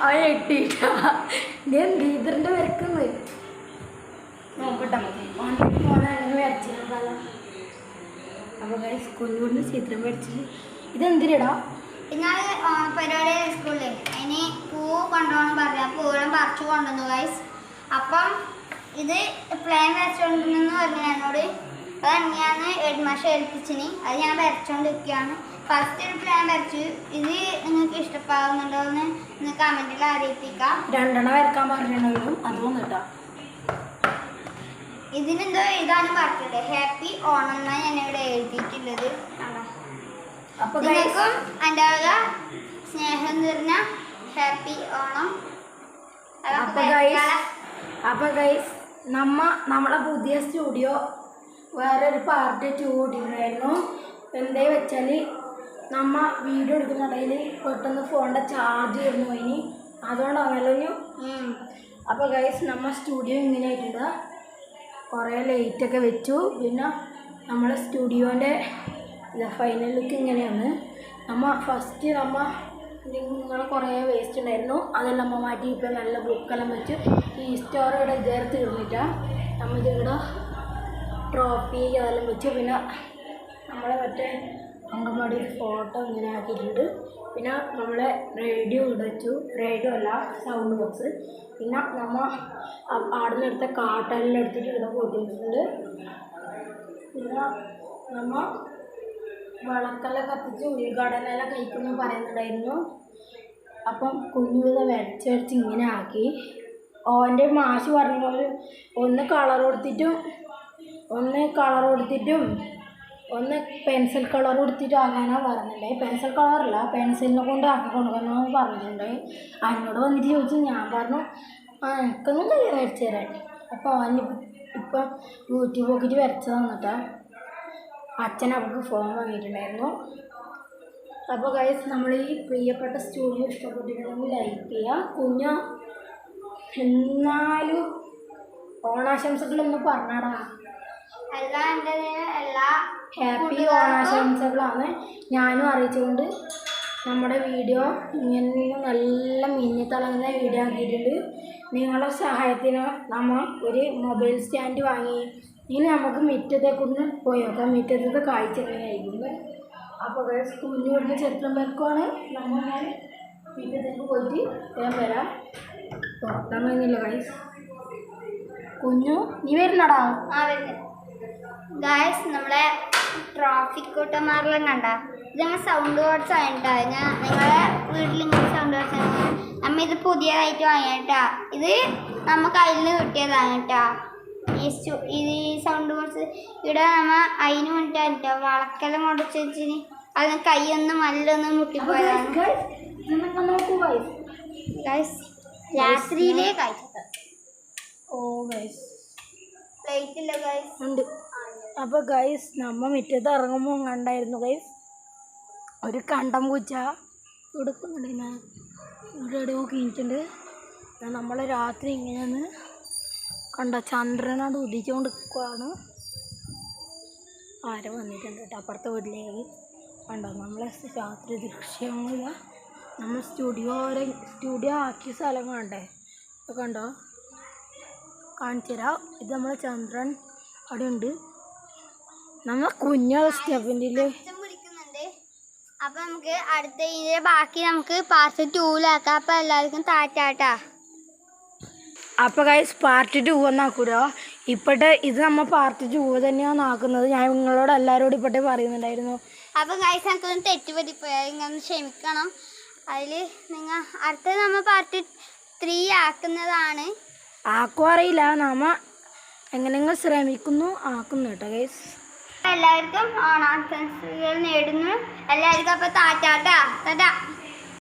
അവൻ എട്ടിട്ടാ ഞാൻ ഗീതറിന്റെ വരക്കുന്നു നോക്കട്ടെ അങ്ങനെ വരച്ചിട്ടുണ്ടല്ലോ. അപ്പോൾ കുഞ്ഞുകൊണ്ട് ചിത്രം വരച്ചിട്ട് ഇതെന്തിനാ ഞാൻ പരിപാടി സ്കൂളിൽ അതിന് പൂ കൊണ്ടുപോകണം പറഞ്ഞു. ആ പൂവെല്ലാം പറിച്ചു കൊണ്ടുവന്നു ഗൈസ്. അപ്പം ഇത് പ്ലാൻ വരച്ചുകൊണ്ടിരുന്നു പറഞ്ഞു എന്നോട്. അത് തന്നെയാണ് ഹെഡ്മാഷ ഏൽപ്പിച്ചിന്. അത് ഞാൻ വരച്ചുകൊണ്ടിരിക്കുകയാണ്. ഫസ്റ്റ് ഒരു പ്ലാൻ വരച്ചു. ഇത് നിങ്ങൾക്ക് ഇഷ്ടപ്പെടുന്നുണ്ടോ എന്ന് നിങ്ങൾ കമൻറ്റിൽ അറിയിപ്പിക്കാം. 2 വരക്കാൻ പറഞ്ഞിട്ടുണ്ടെങ്കിലും അതൊന്നും കേട്ടോ. ഇതിനെന്തോ എഴുതാനും പറഞ്ഞിട്ടുണ്ട്. ഹാപ്പി ഓണം എന്നാണ് ഞാനിവിടെ എഴുതിയിട്ടുള്ളത്. അപ്പോൾ നിങ്ങൾക്കും എൻ്റെ വക സ്നേഹം നിറഞ്ഞ ഹാപ്പി ഓണം. അപ്പോൾ ഗൈസ് നമ്മളെ പുതിയ സ്റ്റുഡിയോ വേറൊരു പാർട്ട് 2 കൂട്ടിയിട്ടുണ്ടായിരുന്നു. എന്താ വെച്ചാൽ വീഡിയോ എടുക്കുന്നുണ്ടെങ്കിൽ പെട്ടെന്ന് ഫോണിൻ്റെ ചാർജ് വരുന്നു ഇനി അതുകൊണ്ടാണല്ലോ. അപ്പോൾ ഗൈസ് സ്റ്റുഡിയോ ഇങ്ങനെ ആയിട്ടുണ്ട്. കുറേ ലൈറ്റൊക്കെ വെച്ചു. പിന്നെ നമ്മളെ സ്റ്റുഡിയോൻ്റെ ഫൈനൽ ലുക്ക് ഇങ്ങനെയാണ്. ഫസ്റ്റ് നിങ്ങൾ കുറേ വേസ്റ്റ് ഉണ്ടായിരുന്നു, അതെല്ലാം മാറ്റി ഇപ്പം നല്ല ബുക്കെല്ലാം വെച്ച് ഈ സ്റ്റോർ ഇവിടെ ചേർത്ത് ഇരുന്നിട്ടാണ് ഇതിവിടെ ട്രോഫി അതെല്ലാം വെച്ചു. പിന്നെ നമ്മളെ മറ്റേ അങ്കൻവാടി ഫോട്ടോ ഇങ്ങനെ ആക്കിയിട്ടുണ്ട്. പിന്നെ നമ്മളെ റേഡിയോ ഇവിടെ വെച്ചു. റേഡിയോ അല്ല, സൗണ്ട് ബോക്സ്. പിന്നെ അവിടെ നിന്ന് എടുത്ത കാട്ടെല്ലാം എടുത്തിട്ട് ഇവിടെ കൂട്ടിയിട്ടുണ്ട്. പിന്നെ വിളക്കെല്ലാം കത്തിച്ച് ഉദ്ഘാടനമെല്ലാം കഴിക്കുമെന്ന് പറയുന്നുണ്ടായിരുന്നു. അപ്പം കുഞ്ഞുവിധ വരച്ച് ഇങ്ങനെ ആക്കി. ഓൻ്റെ മാഷ് പറഞ്ഞ പോലെ ഒന്ന് കളർ കൊടുത്തിട്ടും ഒന്ന് പെൻസിൽ കളർ കൊടുത്തിട്ട് ആകാനാണ് പറഞ്ഞിട്ടുണ്ടായി. പെൻസിൽ കളറല്ല, പെൻസിലിനെ കൊണ്ട് ആക്കി കൊടുക്കണമെന്ന് പറഞ്ഞിട്ടുണ്ടായി. അതിനോട് വന്നിട്ട് ചോദിച്ചു. ഞാൻ പറഞ്ഞു എനിക്കൊന്നും വരച്ചു തരാൻ. അപ്പോൾ അവൻ ഇപ്പം യൂട്യൂബ് നോക്കിയിട്ട് വരച്ചു തന്നിട്ടാണ്. അച്ഛൻ അവർക്ക് ഫോൺ വാങ്ങിയിട്ടുണ്ടായിരുന്നു. അപ്പോൾ ഗൈസ് നമ്മൾ ഈ പ്രിയപ്പെട്ട സ്റ്റുഡിയോ ഇഷ്ടപ്പെട്ടിട്ടുണ്ടെങ്കിൽ ലൈക്ക് ചെയ്യുക. എന്നാലും ഓണാശംസകളൊന്ന് പറഞ്ഞാടാ. എല്ലാ ഹാപ്പി ഓണാശംസകളാണ് ഞാനും അറിയിച്ചുകൊണ്ട് നമ്മുടെ വീഡിയോ ഇങ്ങനെ നല്ല മിന്നിത്തിളങ്ങുന്ന വീഡിയോ ആക്കിയിട്ടുണ്ട്. നിങ്ങളുടെ സഹായത്തിന് നമ്മൾ ഒരു മൊബൈൽ സ്റ്റാൻഡ് വാങ്ങി. ഇനി നമുക്ക് മുറ്റത്തേക്കൊന്ന് പോയി നോക്കാം. മുറ്റത്തേക്ക് കാഴ്ച എങ്ങനെയായിരിക്കും. അപ്പോൾ കുഞ്ഞു കൊടുത്ത ചിത്രം വരക്കുവാണ്. നമ്മൾ മുറ്റത്തേക്ക് പോയിട്ട് ഞാൻ വരാം. തുറക്കാൻ കഴിഞ്ഞില്ല ഗൈസ്. കുഞ്ഞു നീ വരുന്നടാ? ഗൈസ് നമ്മളെ ട്രാഫിക് കൂട്ടന്മാരെല്ലാം കണ്ട ഇത് നമ്മൾ സൗണ്ട് ബോർഡ്സ് ആയിട്ടാ. നിങ്ങളെ വീട്ടിൽ ഇങ്ങനെ സൗണ്ട് ബോർഡ്സ് നമ്മൾ ഇത് പുതിയതായിട്ട് വാങ്ങിയിട്ടാ. ഇത് നമുക്ക് അതിൽ നിന്ന് കിട്ടിയതാണ് കേട്ടോ. ഈ സൗണ്ട് ബോർഡ്സ് ഇവിടെ നമ്മൾ അതിന് വേണ്ടിയിട്ടോ വളക്കെല്ലാം മുടച്ച് വെച്ചിന്. അതിന് കൈയൊന്നും മല്ലൊന്നും മുട്ടിപ്പോയതാണ് ഗൈസ്. രാത്രിയിലേ കഴിച്ചത്. ലൈറ്റ് ഇല്ല ഗൈസ് ഉണ്ട്. അപ്പോൾ ഗൈസ് മുറ്റത്ത് ഇറങ്ങുമ്പോൾ കണ്ടായിരുന്നു ഗൈസ് ഒരു കണ്ടം പൂച്ച കൊടുക്കുന്നുണ്ട്. ഇവിടെ എവിടെയോ കീഞ്ഞിട്ടുണ്ട്. നമ്മൾ രാത്രി ഇങ്ങനെയാണ് കണ്ട ചന്ദ്രനോട് ഉദിച്ചുകൊണ്ട് നിൽക്കുകയാണ്. ആരോ വന്നിട്ടുണ്ട് കേട്ടോ അപ്പുറത്തെ വീട്ടിലേക്ക്. കണ്ടോ നമ്മളെ രാത്രി ദൃശ്യങ്ങളില്ല. നമ്മൾ സ്റ്റുഡിയോ ആക്കിയ സ്ഥലം കണ്ടേ. കണ്ടോ കാണിച്ചു തരാം. ഇത് നമ്മളെ ചന്ദ്രൻ അവിടെ ഉണ്ട്. നമ്മൾ കുഞ്ഞ സ്റ്റെപ്പിൻ്റെ പിടിക്കുന്നുണ്ട്. അപ്പം നമുക്ക് അടുത്ത ഇതിൻ്റെ ബാക്കി നമുക്ക് പാർട്ട് 2-ലാക്കാം. അപ്പം എല്ലാവർക്കും ടാറ്റാട്ടാ. അപ്പോൾ ഗൈസ് പാർട്ട് 2 ഒന്നാക്കൂലോ. ഇപ്പോഴത്തെ ഇത് നമ്മൾ പാർട്ട് 2 തന്നെയാണ് ആക്കുന്നത്. ഞാൻ നിങ്ങളോട് എല്ലാവരോടും ഇപ്പോഴത്തെ പറയുന്നുണ്ടായിരുന്നു. അപ്പം ഗൈസ് നമുക്കൊന്ന് തെറ്റുപറ്റിപ്പോയാൽ ഇങ്ങനെ ക്ഷമിക്കണം. അതിൽ നിങ്ങൾ അടുത്തത് നമ്മൾ പാർട്ട് 3 ആക്കുന്നതാണ്. ആക്കും അറിയില്ല, നമ്മൾ എങ്ങനെയെങ്കിലും ശ്രമിക്കുന്നു ആക്കുന്നു കേട്ടോ ഗൈസ്. എല്ലാവർക്കും ഓണാശംസകൾ നേടുന്നു. എല്ലാവർക്കും അപ്പോൾ ടാറ്റാട്ടാ.